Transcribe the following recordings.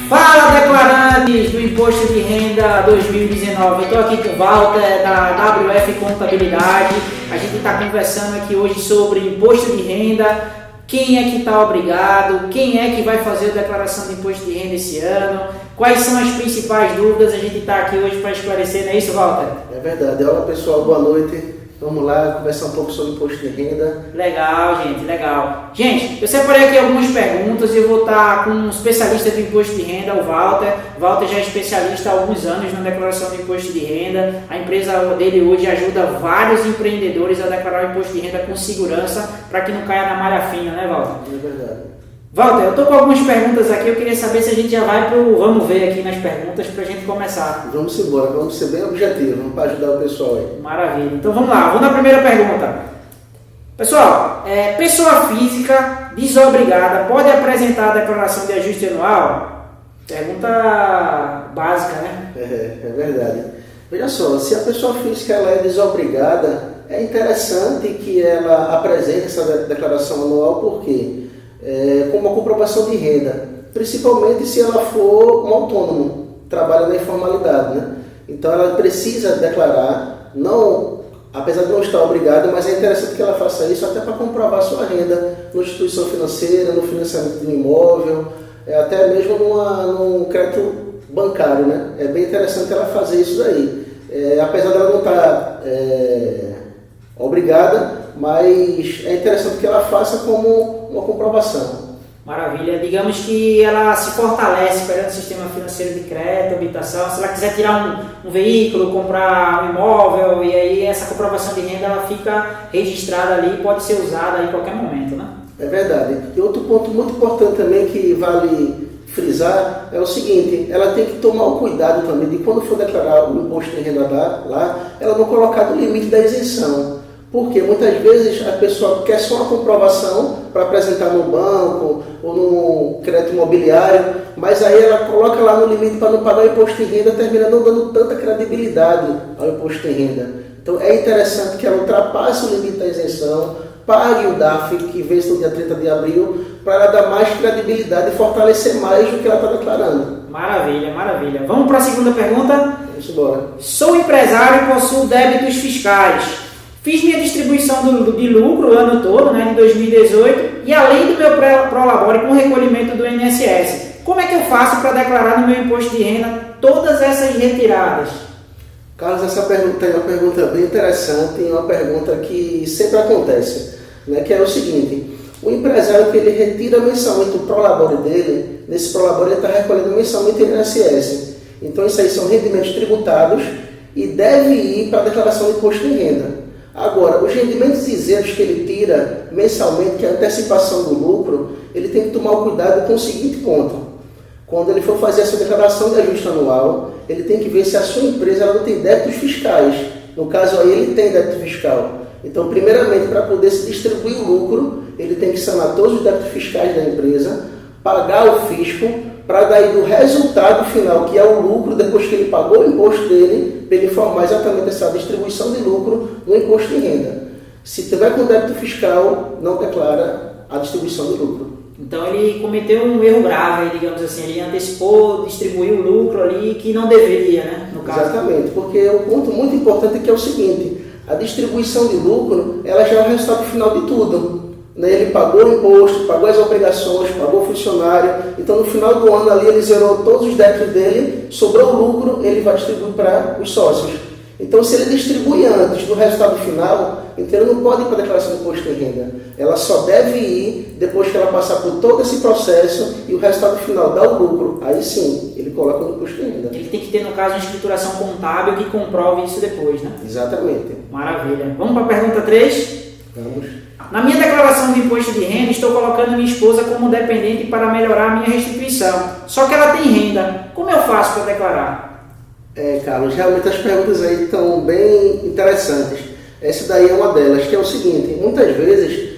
Fala, declarantes do Imposto de Renda 2019. Eu estou aqui com o Walter da WF Contabilidade. A gente está conversando aqui hoje sobre imposto de renda, quem é que está obrigado, quem é que vai fazer a declaração de imposto de renda esse ano, quais são as principais dúvidas. A gente está aqui hoje para esclarecer, não é isso, Walter? É verdade. Olá, pessoal, boa noite. Vamos lá conversar um pouco sobre imposto de renda. Legal, gente, legal. Gente, eu separei aqui algumas perguntas e eu vou estar com um especialista do imposto de renda, o Walter. O Walter já é especialista há alguns anos na declaração do imposto de renda. A empresa dele hoje ajuda vários empreendedores a declarar o imposto de renda com segurança para que não caia na malha fina, né, Walter? É verdade. Walter, eu estou com algumas perguntas aqui, eu queria saber se a gente já vai pro vamos ver aqui nas perguntas para a gente começar. Vamos embora, vamos ser bem objetivos, para ajudar o pessoal aí. Maravilha, então vamos lá, vamos na primeira pergunta. Pessoal, pessoa física desobrigada pode apresentar a declaração de ajuste anual? Pergunta básica, né? É verdade. Veja só, se a pessoa física ela é desobrigada, é interessante que ela apresente essa declaração anual, por quê? Como uma comprovação de renda, principalmente se ela for um autônomo, trabalha na informalidade, né? Então ela precisa declarar, apesar de não estar obrigada, mas é interessante que ela faça isso até para comprovar sua renda na instituição financeira, no financiamento de um imóvel, até mesmo num crédito bancário, né? É bem interessante ela fazer isso daí. Apesar dela não estar obrigada, mas é interessante que ela faça como uma comprovação. Maravilha. Digamos que ela se fortalece perante o sistema financeiro de crédito, habitação. Se ela quiser tirar um veículo, comprar um imóvel, e aí essa comprovação de renda ela fica registrada ali e pode ser usada em qualquer momento, né? É verdade. E outro ponto muito importante também que vale frisar é o seguinte: ela tem que tomar o cuidado também de quando for declarar o imposto de renda lá, ela não colocar no limite da isenção. Porque muitas vezes a pessoa quer só uma comprovação para apresentar no banco ou no crédito imobiliário, mas aí ela coloca lá no limite para não pagar o imposto de renda, termina não dando tanta credibilidade ao imposto de renda. Então é interessante que ela ultrapasse o limite da isenção, pague o DARF, que vence no dia 30 de abril, para ela dar mais credibilidade e fortalecer mais o que ela está declarando. Maravilha, maravilha. Vamos para a segunda pergunta? Vamos embora. Sou empresário e possuo débitos fiscais. Fiz minha distribuição de lucro o ano todo, né, de 2018, e além do meu prolabore com recolhimento do INSS. Como é que eu faço para declarar no meu imposto de renda todas essas retiradas? Carlos, essa pergunta é uma pergunta bem interessante e uma pergunta que sempre acontece, né, que é o seguinte: o empresário que ele retira mensalmente o prolabore dele, nesse prolabore ele está recolhendo mensalmente o INSS. Então isso aí são rendimentos tributados e deve ir para a declaração de imposto de renda. Agora, os rendimentos isentos que ele tira mensalmente, que é a antecipação do lucro, ele tem que tomar o cuidado com o seguinte ponto: quando ele for fazer essa declaração de ajuste anual, ele tem que ver se a sua empresa ela não tem débitos fiscais. No caso aí, ele tem débito fiscal. Então, primeiramente, para poder se distribuir o lucro, ele tem que sanar todos os débitos fiscais da empresa, pagar o fisco, para daí do resultado final, que é o lucro, depois que ele pagou o imposto dele, para ele formar exatamente essa distribuição de lucro no imposto de renda. Se tiver com débito fiscal, não declara a distribuição de lucro. Então ele cometeu um erro grave, digamos assim, ele antecipou, distribuiu o lucro ali que não deveria, né? No caso. Exatamente, porque um ponto muito importante é que é o seguinte: a distribuição de lucro, ela já é o resultado final de tudo. Ele pagou o imposto, pagou as obrigações, pagou o funcionário, então no final do ano ali ele zerou todos os débitos dele, sobrou o lucro, ele vai distribuir para os sócios. Então se ele distribui antes do resultado final, então ele não pode ir para a declaração de imposto de renda. Ela só deve ir depois que ela passar por todo esse processo e o resultado final dá o lucro. Aí sim, ele coloca no imposto de renda. Ele tem que ter, no caso, uma escrituração contábil que comprove isso depois, né? Exatamente. Maravilha. Vamos para a pergunta 3? Vamos. Na minha declaração de imposto de renda, estou colocando minha esposa como dependente para melhorar a minha restituição. Só que ela tem renda. Como eu faço para declarar? Carlos, realmente as perguntas aí estão bem interessantes. Essa daí é uma delas, que é o seguinte: muitas vezes,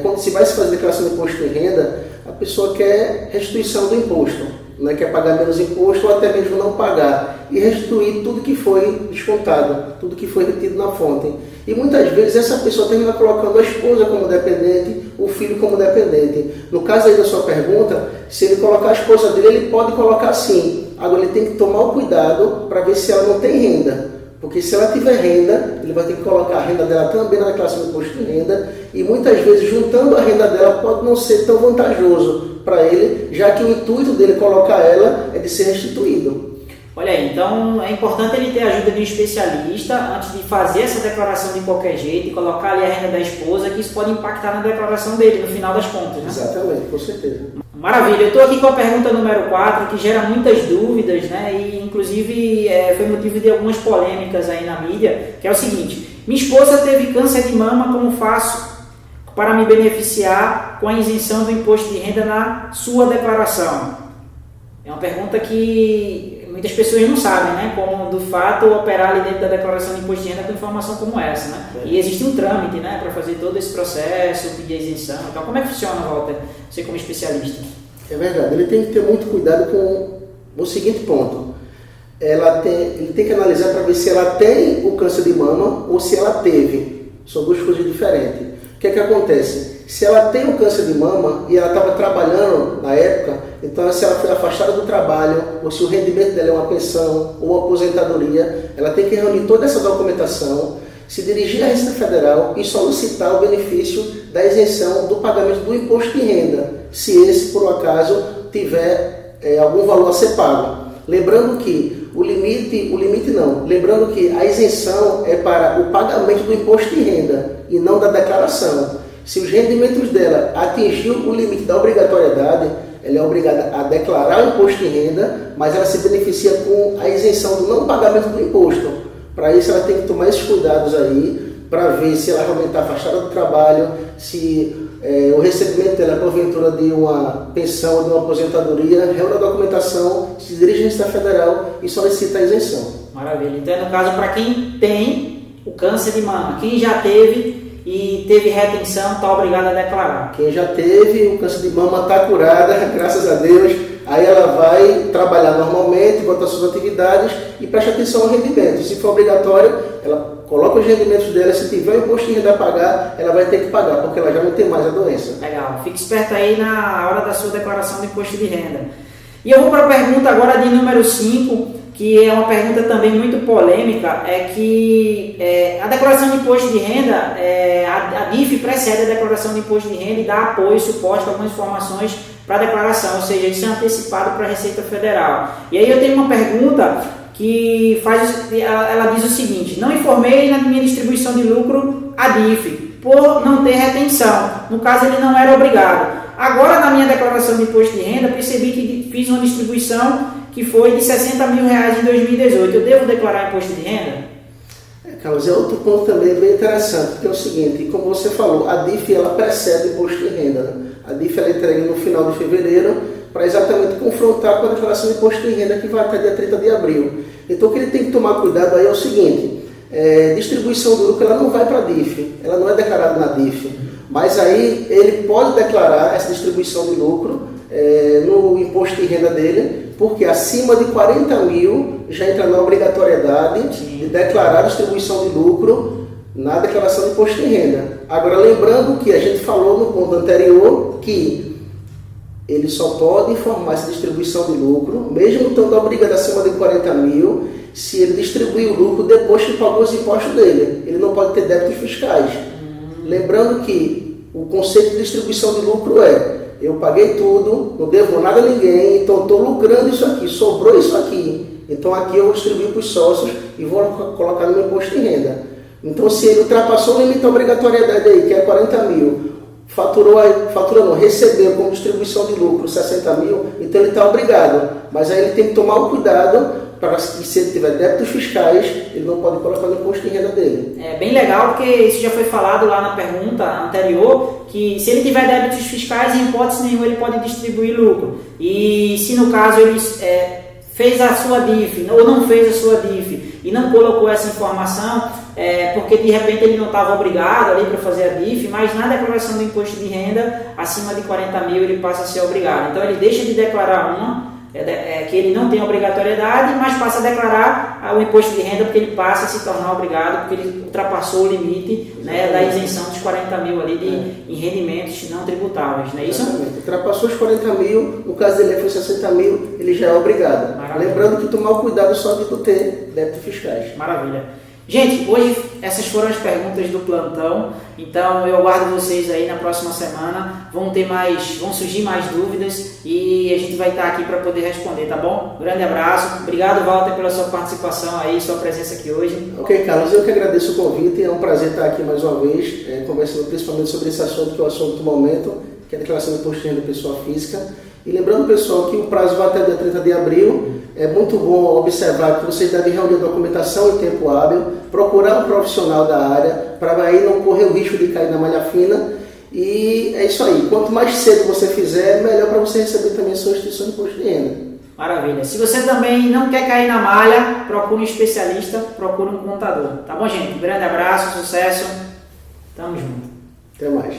quando se vai se fazer declaração de imposto de renda, a pessoa quer restituição do imposto. né, quer pagar menos imposto ou até mesmo não pagar e restituir tudo que foi descontado, tudo que foi retido na fonte. E muitas vezes essa pessoa termina colocando a esposa como dependente, o filho como dependente. No caso aí da sua pergunta, se ele colocar a esposa dele, ele pode colocar sim. Agora ele tem que tomar o cuidado para ver se ela não tem renda. Porque se ela tiver renda, ele vai ter que colocar a renda dela também na declaração do imposto de renda e muitas vezes juntando a renda dela pode não ser tão vantajoso para ele, já que o intuito dele colocar ela é de ser restituído. Olha aí, então é importante ele ter a ajuda de um especialista antes de fazer essa declaração de qualquer jeito e colocar ali a renda da esposa, que isso pode impactar na declaração dele, no final das contas, né? Exatamente, com certeza. Maravilha, eu estou aqui com a pergunta número 4, que gera muitas dúvidas, né? E inclusive foi motivo de algumas polêmicas aí na mídia, que é o seguinte: minha esposa teve câncer de mama, como faço para me beneficiar com a isenção do imposto de renda na sua declaração? É uma pergunta que muitas pessoas não sabem, né? Como, do fato, operar ali dentro da declaração de imposto de renda com informação como essa, né? E existe um trâmite, né? Para fazer todo esse processo, pedir a isenção. Então, como é que funciona, Walter? Você como especialista. É verdade. Ele tem que ter muito cuidado com o seguinte ponto. Ele tem que analisar para ver se ela tem o câncer de mama ou se ela teve. São duas coisas diferentes. O que é que acontece? Se ela tem o câncer de mama e ela estava trabalhando na época, então se ela foi afastada do trabalho, ou se o rendimento dela é uma pensão ou aposentadoria, ela tem que reunir toda essa documentação, se dirigir à Receita Federal e solicitar o benefício da isenção do pagamento do imposto de renda, se esse, por um acaso, tiver algum valor a ser pago. Lembrando que lembrando que a isenção é para o pagamento do imposto de renda e não da declaração. Se os rendimentos dela atingiu o limite da obrigatoriedade, ela é obrigada a declarar o imposto de renda, mas ela se beneficia com a isenção do não pagamento do imposto. Para isso ela tem que tomar esses cuidados aí, para ver se ela realmente está afastada do trabalho, se o recebimento dela é porventura de uma pensão ou de uma aposentadoria, reúne a documentação, se dirige à Receita Federal e solicita a isenção. Maravilha. Então, no caso, para quem tem o câncer de mama, quem já teve e teve retenção, está obrigado a declarar. Quem já teve o câncer de mama está curada, graças a Deus, aí ela vai trabalhar normalmente, volta às suas atividades e presta atenção ao rendimento. Se for obrigatório, ela coloca os rendimentos dela, se tiver o imposto de renda a pagar, ela vai ter que pagar, porque ela já não tem mais a doença. Legal, fique esperto aí na hora da sua declaração de imposto de renda. E eu vou para a pergunta agora de número 5, que é uma pergunta também muito polêmica, é que a declaração de imposto de renda, a DIF precede a declaração de imposto de renda e dá apoio e suporte para algumas informações para a declaração, ou seja, isso é antecipado para a Receita Federal. E aí eu tenho uma pergunta que ela diz o seguinte: não informei na minha distribuição de lucro a DIF, por não ter retenção. No caso, ele não era obrigado. Agora, na minha declaração de imposto de renda, percebi que fiz uma distribuição que foi de R$60 mil em 2018. Eu devo declarar imposto de renda? Carlos, é outro ponto também bem interessante, que é o seguinte: como você falou, a DIF ela precede o imposto de renda, né? A DIF ela entrega no final de fevereiro para exatamente confrontar com a declaração de imposto de renda que vai até dia 30 de abril. Então o que ele tem que tomar cuidado aí é o seguinte: distribuição do lucro ela não vai para a DIF, ela não é declarada na DIF, mas aí ele pode declarar essa distribuição de lucro no imposto de renda dele, porque acima de 40 mil já entra na obrigatoriedade de declarar a distribuição de lucro na declaração de imposto de renda. Agora, lembrando que a gente falou no ponto anterior que ele só pode informar essa distribuição de lucro, mesmo estando obrigado acima de 40 mil, se ele distribuir o lucro depois que pagou os impostos dele. Ele não pode ter débitos fiscais. Lembrando que o conceito de distribuição de lucro eu paguei tudo, não devo nada a ninguém, então estou lucrando isso aqui, sobrou isso aqui. Então aqui eu vou distribuir para os sócios e vou colocar no meu imposto de renda. Então se ele ultrapassou o limite da obrigatoriedade aí, que é 40 mil, recebeu como distribuição de lucro 60 mil, então ele está obrigado. Mas aí ele tem que tomar o cuidado para que, se ele tiver débitos fiscais, ele não pode colocar no imposto de renda dele. É bem legal, porque isso já foi falado lá na pergunta anterior, que se ele tiver débitos fiscais, em hipótese nenhuma ele pode distribuir lucro. E se no caso ele fez a sua DIF ou não fez a sua DIF e não colocou essa informação, porque de repente ele não estava obrigado ali para fazer a DIF, mas na declaração do imposto de renda, acima de 40 mil ele passa a ser obrigado. Então ele deixa de declarar uma que ele não tem obrigatoriedade, mas passa a declarar o imposto de renda porque ele passa a se tornar obrigado, porque ele ultrapassou o limite, né, da isenção dos 40 mil ali em rendimentos não tributáveis. Né? Isso ultrapassou os 40 mil, no caso dele foi 60 mil, ele já é obrigado. Maravilha. Lembrando que tomar o cuidado só de tu ter débitos fiscais. Maravilha. Gente, hoje essas foram as perguntas do plantão, então eu aguardo vocês aí na próxima semana, vão surgir mais dúvidas e a gente vai estar aqui para poder responder, tá bom? Grande abraço, obrigado Walter pela sua participação aí, sua presença aqui hoje. Ok, Carlos, eu que agradeço o convite, é um prazer estar aqui mais uma vez, conversando principalmente sobre esse assunto que é o assunto do momento, que é a declaração de imposto de renda da pessoa física. E lembrando, pessoal, que o prazo vai até o dia 30 de abril. É muito bom observar que vocês devem reunir a documentação em tempo hábil, procurar um profissional da área, para aí não correr o risco de cair na malha fina. E é isso aí. Quanto mais cedo você fizer, melhor para você receber também a sua instituição de imposto de renda. Maravilha. Se você também não quer cair na malha, procure um especialista, procure um contador. Tá bom, gente? Um grande abraço, sucesso. Tamo junto. Até mais.